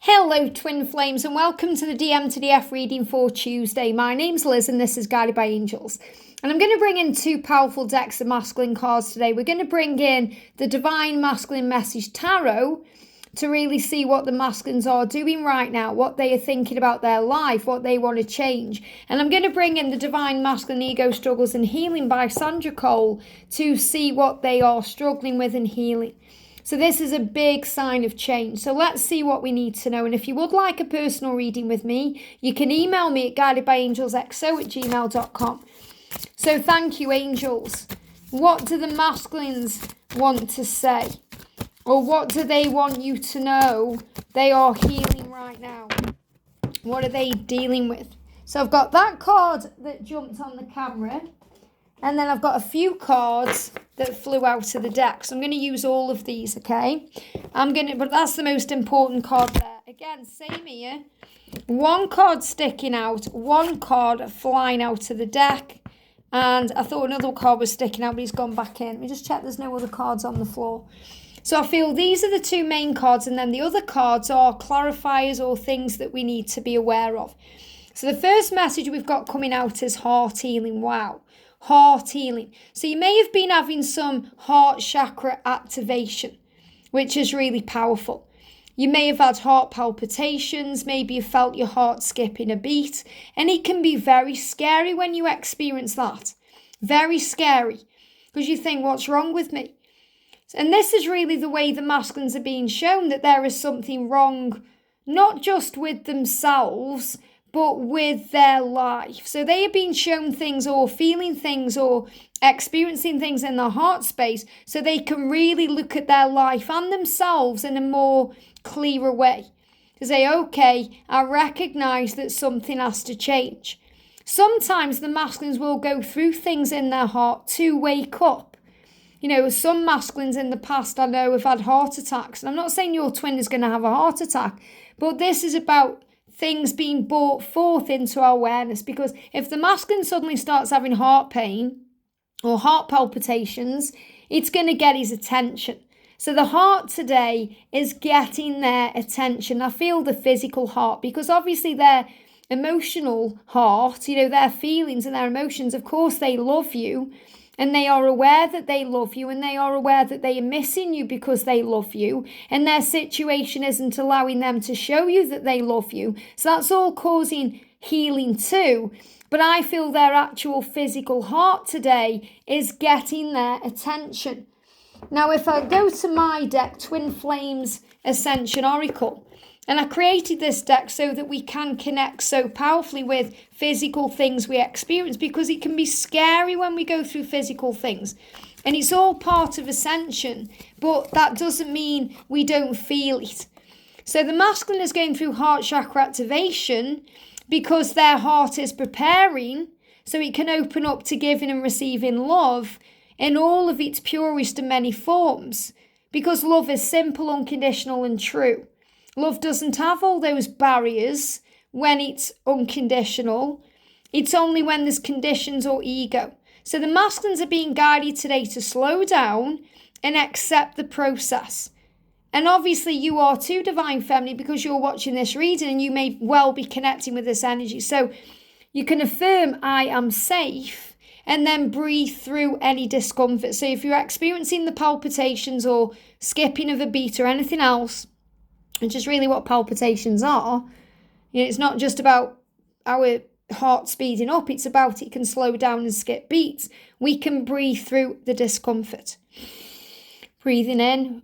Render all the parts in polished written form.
Hello twin flames and welcome to the DM to DF reading for Tuesday. My name's Liz and this is Guided by Angels. And I'm going to bring in two powerful decks of masculine cards today. We're going to bring in the Divine Masculine Message Tarot to really see what the masculines are doing right now, what they are thinking about their life, what they want to change. And I'm going to bring in the Divine Masculine Ego Struggles and Healing by Sandra to see what they are struggling with and healing. So this is a big sign of change. So let's see what we need to know. And if you would like a personal reading with me, you can email me at guidedbyangelsxo@gmail.com. So thank you, angels. What do the masculines want to say? Or what do they want you to know they are healing right now? What are they dealing with? So I've got that card that jumped on the camera. And then I've got a few cards that flew out of the deck. So I'm going to use all of these, okay? But that's the most important card there. Again, same here. One card sticking out, one card flying out of the deck. And I thought another card was sticking out, but he's gone back in. Let me just check there's no other cards on the floor. So I feel these are the two main cards, and then the other cards are clarifiers or things that we need to be aware of. So the first message we've got coming out is heart healing. Wow. Heart healing. So you may have been having some heart chakra activation, which is really powerful. You may have had heart palpitations, maybe you felt your heart skipping a beat, and it can be very scary when you experience that. Very scary, because you think, what's wrong with me? And this is really the way the masculines are being shown that there is something wrong, not just with themselves, but with their life. So they are being shown things or feeling things or experiencing things in their heart space so they can really look at their life and themselves in a more clearer way. To say, okay, I recognize that something has to change. Sometimes the masculines will go through things in their heart to wake up. You know, some masculines in the past I know have had heart attacks. And I'm not saying your twin is going to have a heart attack, but this is about things being brought forth into our awareness, because if the masculine suddenly starts having heart pain or heart palpitations, it's going to get his attention. So the heart today is getting their attention. I feel the physical heart, because obviously their emotional heart, you know, their feelings and their emotions, of course they love you. And they are aware that they love you, and they are aware that they are missing you because they love you, and their situation isn't allowing them to show you that they love you. So that's all causing healing too. But I feel their actual physical heart today is getting their attention. Now, if I go to my deck, Twin Flames Ascension Oracle, and I created this deck so that we can connect so powerfully with physical things we experience, because it can be scary when we go through physical things. And it's all part of Ascension, but that doesn't mean we don't feel it. So the masculine is going through heart chakra activation because their heart is preparing so it can open up to giving and receiving love in all of its purest and many forms. Because love is simple, unconditional, and true. Love doesn't have all those barriers when it's unconditional. It's only when there's conditions or ego. So the masculines are being guided today to slow down and accept the process. And obviously you are too, Divine Feminine, because you're watching this reading and you may well be connecting with this energy. So you can affirm, I am safe, and then breathe through any discomfort. So if you're experiencing the palpitations or skipping of a beat or anything else, which is really what palpitations are. You know, it's not just about our heart speeding up, it's about it can slow down and skip beats. We can breathe through the discomfort. Breathing in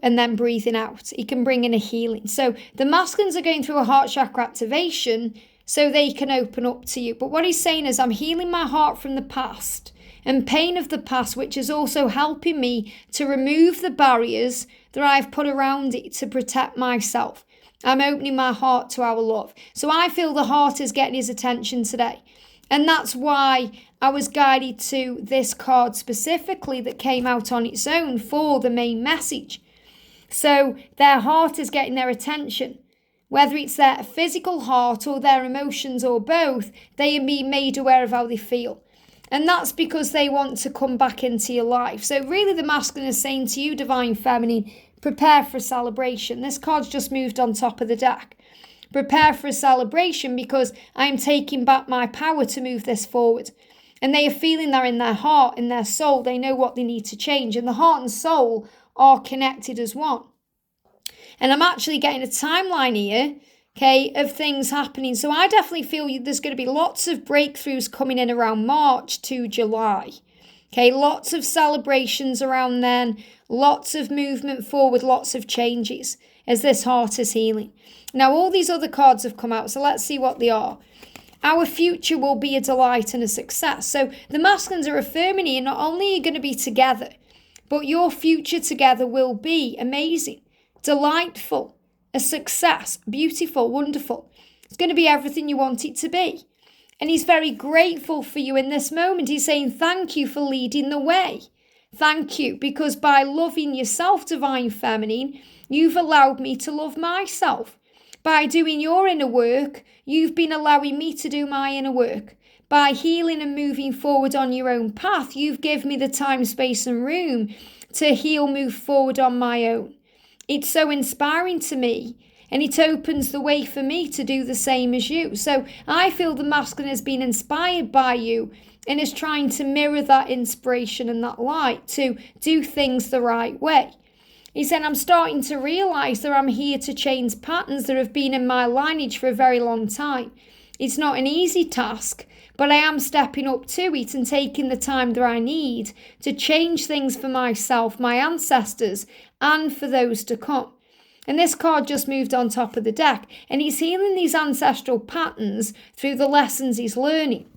and then breathing out. It can bring in a healing. So the masculines are going through a heart chakra activation so they can open up to you. But what he's saying is, I'm healing my heart from the past and pain of the past, which is also helping me to remove the barriers that I've put around it to protect myself. I'm opening my heart to our love. So I feel the heart is getting his attention today. And that's why I was guided to this card specifically that came out on its own for the main message. So their heart is getting their attention. Whether it's their physical heart or their emotions or both, they are being made aware of how they feel. And that's because they want to come back into your life. So really the masculine is saying to you, Divine Feminine, Prepare for a celebration. This card's just moved on top of the deck. Prepare for a celebration because I am taking back my power to move this forward. And they are feeling that in their heart, in their soul. They know what they need to change. And the heart and soul are connected as one. And I'm actually getting a timeline here, okay, of things happening. So I definitely feel there's going to be lots of breakthroughs coming in around March to July. Okay, lots of celebrations around then, lots of movement forward, lots of changes as this heart is healing. Now, all these other cards have come out, so let's see what they are. Our future will be a delight and a success. So the masculines are affirming here, not only are you going to be together, but your future together will be amazing, delightful, a success, beautiful, wonderful. It's going to be everything you want it to be. And he's very grateful for you in this moment. He's saying, thank you for leading the way. Thank you, because by loving yourself, Divine Feminine, you've allowed me to love myself. By doing your inner work, you've been allowing me to do my inner work. By healing and moving forward on your own path, you've given me the time, space and room to heal, move forward on my own. It's so inspiring to me, and it opens the way for me to do the same as you. So I feel the masculine has been inspired by you and is trying to mirror that inspiration and that light to do things the right way. He said, I'm starting to realise that I'm here to change patterns that have been in my lineage for a very long time. It's not an easy task, but I am stepping up to it and taking the time that I need to change things for myself, my ancestors, and for those to come. And this card just moved on top of the deck, and he's healing these ancestral patterns through the lessons he's learning.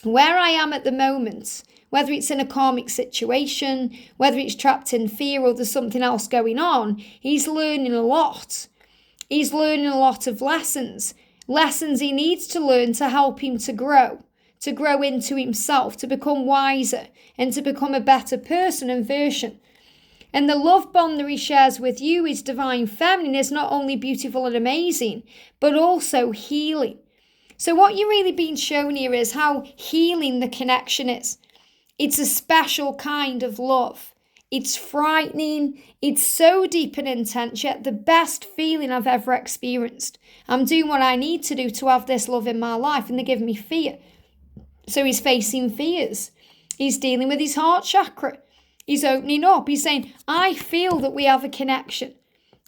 Where I am at the moment, whether it's in a karmic situation, whether it's trapped in fear or there's something else going on, he's learning a lot. He's learning a lot of lessons he needs to learn to help him to grow into himself, to become wiser and to become a better person and version. And the love bond that he shares with you, his Divine Feminine, is not only beautiful and amazing, but also healing. So what you're really being shown here is how healing the connection is. It's a special kind of love. It's frightening. It's so deep and intense, yet the best feeling I've ever experienced. I'm doing what I need to do to have this love in my life, and they give me fear. So he's facing fears. He's dealing with his heart chakra. He's opening up. He's saying, I feel that we have a connection.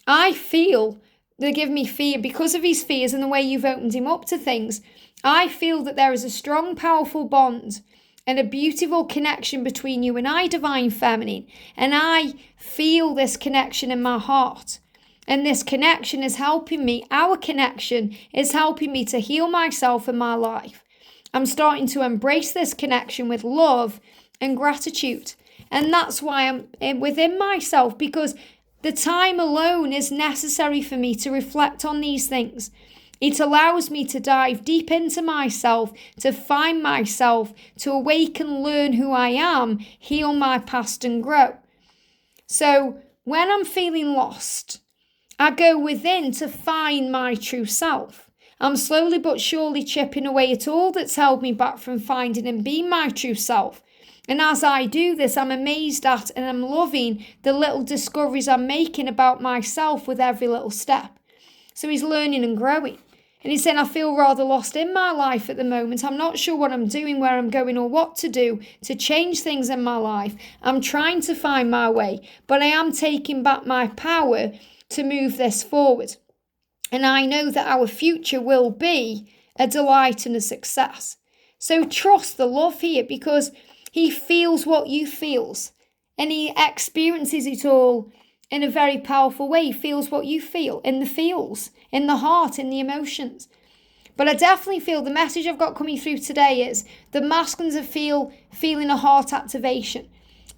I feel they give me fear because of his fears and the way you've opened him up to things. I feel that there is a strong, powerful bond and a beautiful connection between you and I, Divine Feminine. And I feel this connection in my heart. And this connection is helping me. Our connection is helping me to heal myself and my life. I'm starting to embrace this connection with love and gratitude. And that's why I'm within myself, because the time alone is necessary for me to reflect on these things. It allows me to dive deep into myself, to find myself, to awaken, learn who I am, heal my past and grow. So when I'm feeling lost, I go within to find my true self. I'm slowly but surely chipping away at all that's held me back from finding and being my true self. And as I do this, I'm amazed at and I'm loving the little discoveries I'm making about myself with every little step. So he's learning and growing. And he's saying, I feel rather lost in my life at the moment. I'm not sure what I'm doing, where I'm going, or what to do to change things in my life. I'm trying to find my way, but I am taking back my power to move this forward. And I know that our future will be a delight and a success. So trust the love here, because he feels what you feels, and he experiences it all in a very powerful way. He feels what you feel in the feels, in the heart, in the emotions. But I definitely feel the message I've got coming through today is the masculines are feeling a heart activation.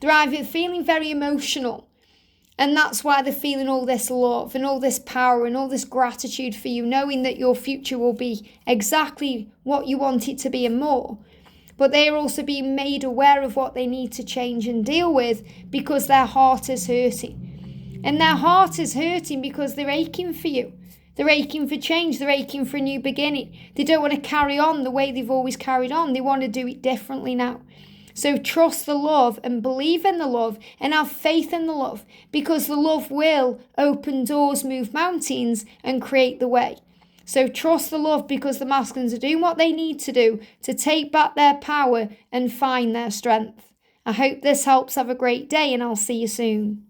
They're either feeling very emotional, and that's why they're feeling all this love and all this power and all this gratitude for you, knowing that your future will be exactly what you want it to be and more. But they are also being made aware of what they need to change and deal with, because their heart is hurting. And their heart is hurting because they're aching for you. They're aching for change. They're aching for a new beginning. They don't want to carry on the way they've always carried on. They want to do it differently now. So trust the love and believe in the love and have faith in the love, because the love will open doors, move mountains, and create the way. So trust the love, because the masculines are doing what they need to do to take back their power and find their strength. I hope this helps. Have a great day, and I'll see you soon.